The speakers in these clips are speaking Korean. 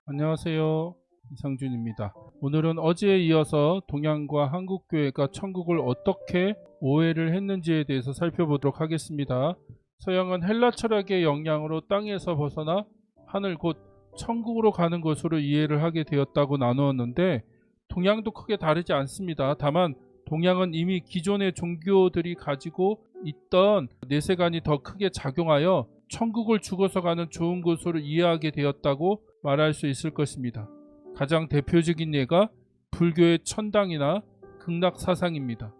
안녕하세요. 이상준입니다. 오늘은 어제에 이어서 동양과 한국교회가 천국을 어떻게 오해를 했는지에 대해서 살펴보도록 하겠습니다. 서양은 헬라 철학의 영향으로 땅에서 벗어나 하늘 곧 천국으로 가는 것으로 이해를 하게 되었다고 나누었는데, 동양도 크게 다르지 않습니다. 다만 동양은 이미 기존의 종교들이 가지고 있던 내세관이 더 크게 작용하여 천국을 죽어서 가는 좋은 곳으로 이해하게 되었다고 말할 수 있을 것입니다. 가장 대표적인 예가 불교의 천당이나 극락 사상입니다.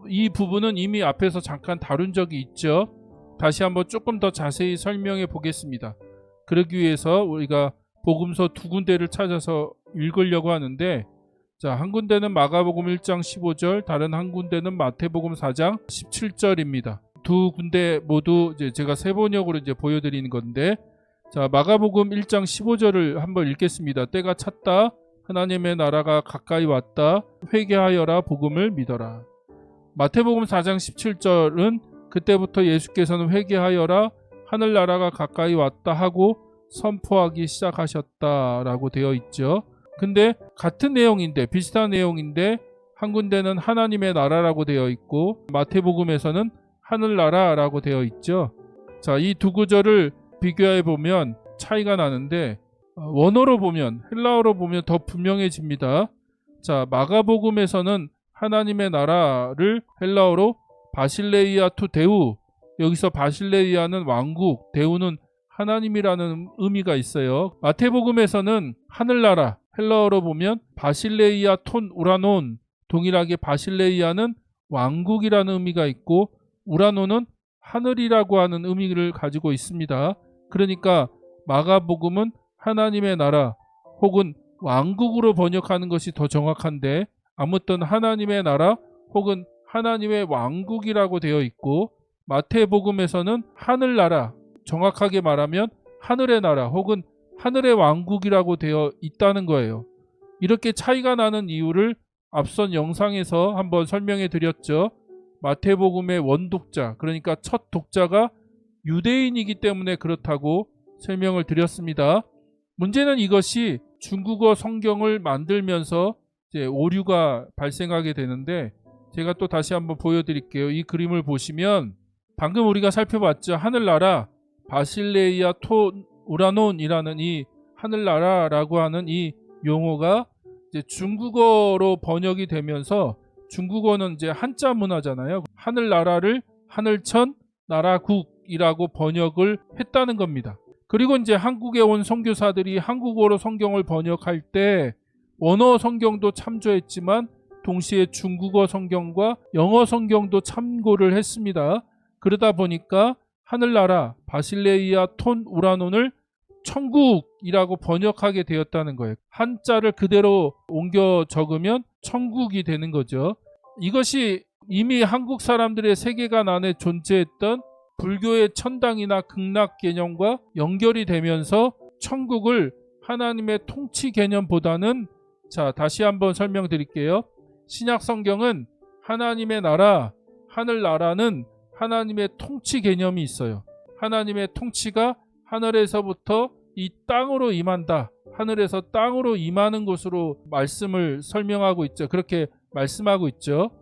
이 부분은 이미 앞에서 잠깐 다룬 적이 있죠. 다시 한번 조금 더 자세히 설명해 보겠습니다. 그러기 위해서 우리가 복음서 두 군데를 찾아서 읽으려고 하는데, 한 군데는 마가복음 1장 15절, 다른 한 군데는 마태복음 4장 17절입니다. 두 군데 모두 제가 세번역으로 보여드리는 건데, 마가복음 1장 15절을 한번 읽겠습니다. 때가 찼다. 하나님의 나라가 가까이 왔다. 회개하여라. 복음을 믿어라. 마태복음 4장 17절은 그때부터 예수께서는 회개하여라. 하늘나라가 가까이 왔다 하고 선포하기 시작하셨다라고 되어 있죠. 근데 같은 내용인데, 비슷한 내용인데 한 군데는 하나님의 나라라고 되어 있고 마태복음에서는 하늘나라라고 되어 있죠. 이 두 구절을 비교해 보면 차이가 나는데, 원어로 보면, 헬라어로 보면 더 분명해집니다. 마가복음에서는 하나님의 나라를 헬라어로 바실레이아 투 데우, 여기서 바실레이아는 왕국, 데우는 하나님이라는 의미가 있어요. 마태복음에서는 하늘나라, 헬라어로 보면 바실레이아 톤 우라논, 동일하게 바실레이아는 왕국이라는 의미가 있고 우라논은 하늘이라고 하는 의미를 가지고 있습니다. 그러니까 마가복음은 하나님의 나라 혹은 왕국으로 번역하는 것이 더 정확한데, 아무튼 하나님의 나라 혹은 하나님의 왕국이라고 되어 있고, 마태복음에서는 하늘나라, 정확하게 말하면 하늘의 나라 혹은 하늘의 왕국이라고 되어 있다는 거예요. 이렇게 차이가 나는 이유를 앞선 영상에서 한번 설명해 드렸죠. 마태복음의 원독자, 그러니까 첫 독자가 유대인이기 때문에 그렇다고 설명을 드렸습니다. 문제는 이것이 중국어 성경을 만들면서 오류가 발생하게 되는데, 제가 또 다시 한번 보여드릴게요. 이 그림을 보시면 방금 우리가 살펴봤죠. 하늘나라, 바실레이아 톤 우라논이라는 이 하늘나라라고 하는 이 용어가 중국어로 번역이 되면서, 중국어는 한자 문화잖아요. 하늘나라를 하늘천 나라국이라고 번역을 했다는 겁니다. 그리고 한국에 온 선교사들이 한국어로 성경을 번역할 때 원어 성경도 참조했지만 동시에 중국어 성경과 영어 성경도 참고를 했습니다. 그러다 보니까 하늘나라 바실레이아 톤 우라논을 천국이라고 번역하게 되었다는 거예요. 한자를 그대로 옮겨 적으면 천국이 되는 거죠. 이것이 이미 한국 사람들의 세계관 안에 존재했던 불교의 천당이나 극락 개념과 연결이 되면서 천국을 하나님의 통치 개념보다는, 다시 한번 설명드릴게요. 신약 성경은 하나님의 나라, 하늘나라는 하나님의 통치 개념이 있어요. 하나님의 통치가 하늘에서부터 이 땅으로 임한다. 하늘에서 땅으로 임하는 곳으로 말씀을 설명하고 있죠. 그렇게 말씀하고 있죠.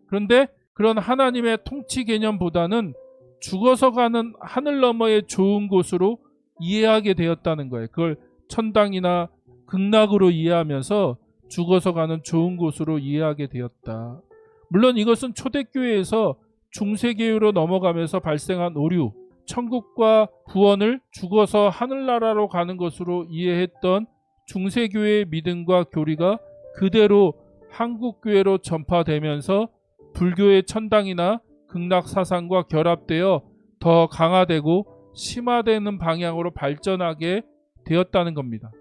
그런데 그런 하나님의 통치 개념보다는 죽어서 가는 하늘 너머의 좋은 곳으로 이해하게 되었다는 거예요. 그걸 천당이나 극락으로 이해하면서 죽어서 가는 좋은 곳으로 이해하게 되었다. 물론 이것은 초대교회에서 중세교회로 넘어가면서 발생한 오류, 천국과 구원을 죽어서 하늘나라로 가는 것으로 이해했던 중세교회의 믿음과 교리가 그대로 한국교회로 전파되면서 불교의 천당이나 극락 사상과 결합되어 더 강화되고 심화되는 방향으로 발전하게 되었다는 겁니다.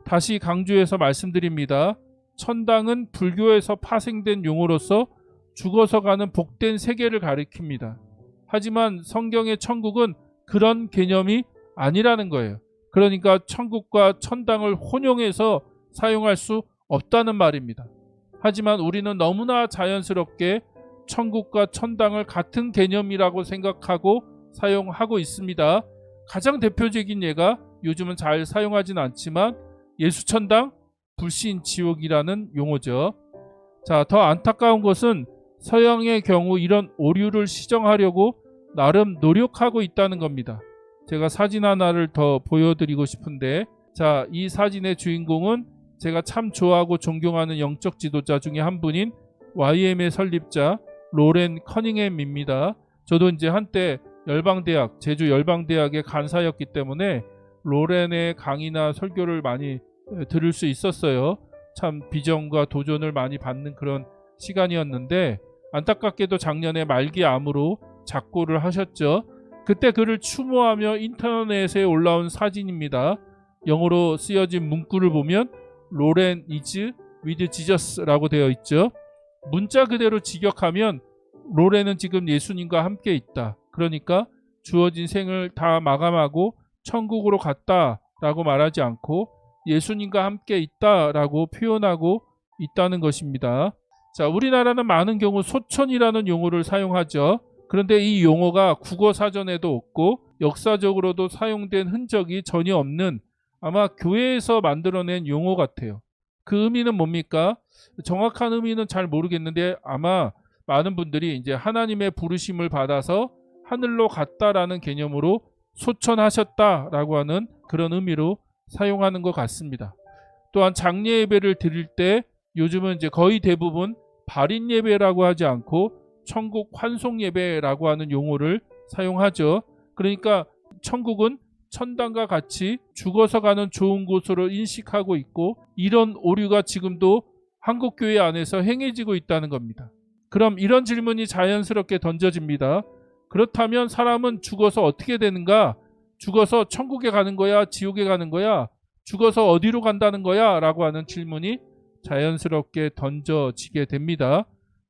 다시 강조해서 말씀드립니다. 천당은 불교에서 파생된 용어로서 죽어서 가는 복된 세계를 가리킵니다. 하지만 성경의 천국은 그런 개념이 아니라는 거예요. 그러니까 천국과 천당을 혼용해서 사용할 수 없다는 말입니다. 하지만 우리는 너무나 자연스럽게 천국과 천당을 같은 개념이라고 생각하고 사용하고 있습니다. 가장 대표적인 예가 요즘은 잘 사용하진 않지만 예수천당, 불신지옥이라는 용어죠. 자, 더 안타까운 것은 서양의 경우 이런 오류를 시정하려고 나름 노력하고 있다는 겁니다. 제가 사진 하나를 더 보여드리고 싶은데, 자, 이 사진의 주인공은 제가 참 좋아하고 존경하는 영적 지도자 중에 한 분인 YM의 설립자 로렌 커닝햄입니다. 저도 이제 한때 열방대학, 제주 열방대학의 간사였기 때문에 로렌의 강의나 설교를 많이 들을 수 있었어요. 참 비전과 도전을 많이 받는 그런 시간이었는데, 안타깝게도 작년에 말기암으로 작고를 하셨죠. 그때 그를 추모하며 인터넷에 올라온 사진입니다. 영어로 쓰여진 문구를 보면 로렌 is with Jesus라고 되어 있죠. 문자 그대로 직역하면 로렌은 지금 예수님과 함께 있다. 그러니까 주어진 생을 다 마감하고 천국으로 갔다라고 말하지 않고 예수님과 함께 있다라고 표현하고 있다는 것입니다. 자, 우리나라는 많은 경우 소천이라는 용어를 사용하죠. 그런데 이 용어가 국어 사전에도 없고 역사적으로도 사용된 흔적이 전혀 없는, 아마 교회에서 만들어낸 용어 같아요. 그 의미는 뭡니까? 정확한 의미는 잘 모르겠는데 아마 많은 분들이 이제 하나님의 부르심을 받아서 하늘로 갔다라는 개념으로 소천하셨다라고 하는 그런 의미로 사용하는 것 같습니다. 또한 장례 예배를 드릴 때 요즘은 이제 거의 대부분 발인 예배라고 하지 않고 천국 환송 예배라고 하는 용어를 사용하죠. 그러니까 천국은 천당과 같이 죽어서 가는 좋은 곳으로 인식하고 있고, 이런 오류가 지금도 한국교회 안에서 행해지고 있다는 겁니다. 그럼 이런 질문이 자연스럽게 던져집니다. 그렇다면 사람은 죽어서 어떻게 되는가? 죽어서 천국에 가는 거야? 지옥에 가는 거야? 죽어서 어디로 간다는 거야? 라고 하는 질문이 자연스럽게 던져지게 됩니다.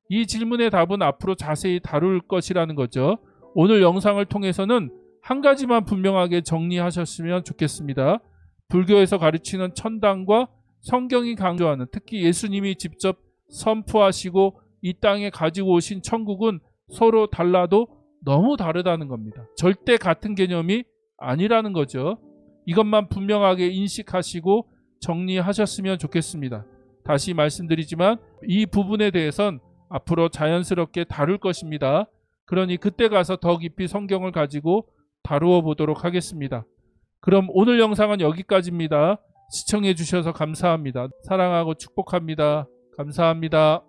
이 질문의 답은 앞으로 자세히 다룰 것이라는 거죠. 오늘 영상을 통해서는 한 가지만 분명하게 정리하셨으면 좋겠습니다. 불교에서 가르치는 천당과 성경이 강조하는, 특히 예수님이 직접 선포하시고 이 땅에 가지고 오신 천국은 서로 달라도 너무 다르다는 겁니다. 절대 같은 개념이 아니라는 거죠. 이것만 분명하게 인식하시고 정리하셨으면 좋겠습니다. 다시 말씀드리지만 이 부분에 대해선 앞으로 자연스럽게 다룰 것입니다. 그러니 그때 가서 더 깊이 성경을 가지고 다루어 보도록 하겠습니다. 그럼 오늘 영상은 여기까지입니다. 시청해 주셔서 감사합니다. 사랑하고 축복합니다. 감사합니다.